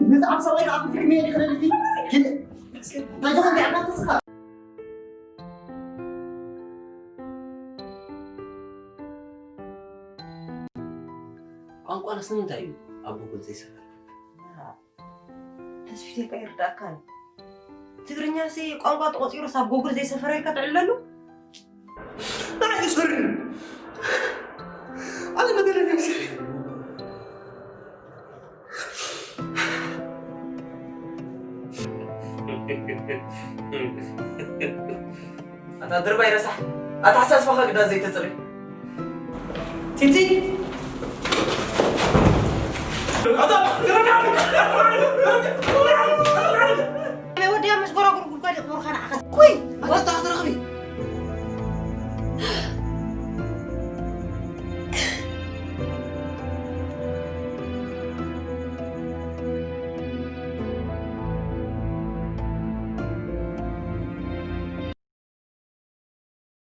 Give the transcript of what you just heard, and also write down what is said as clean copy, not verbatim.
نزعل صلاة عقل في كمية خلالتي كده طيب خلي عقل تصخر ቋንቋ ለስም እንታይ እዩ ኣብ ጎግል ዘይሰፈር ተስፊት ይቀይርዳካን ትግርኛ ሲ ቋንቋ ተቆፂሩ ሳብ ጎግል ዘይሰፈረ ኢልካ ትዕለሉ لا يسرني أنا ما أدري نفسي أتدرب أي رسح أتحسس فخك دا زي تتصري تيتي أنا ودي مش قرا قرا قرا قرا خنا عقد كوي أنا تحت رقبي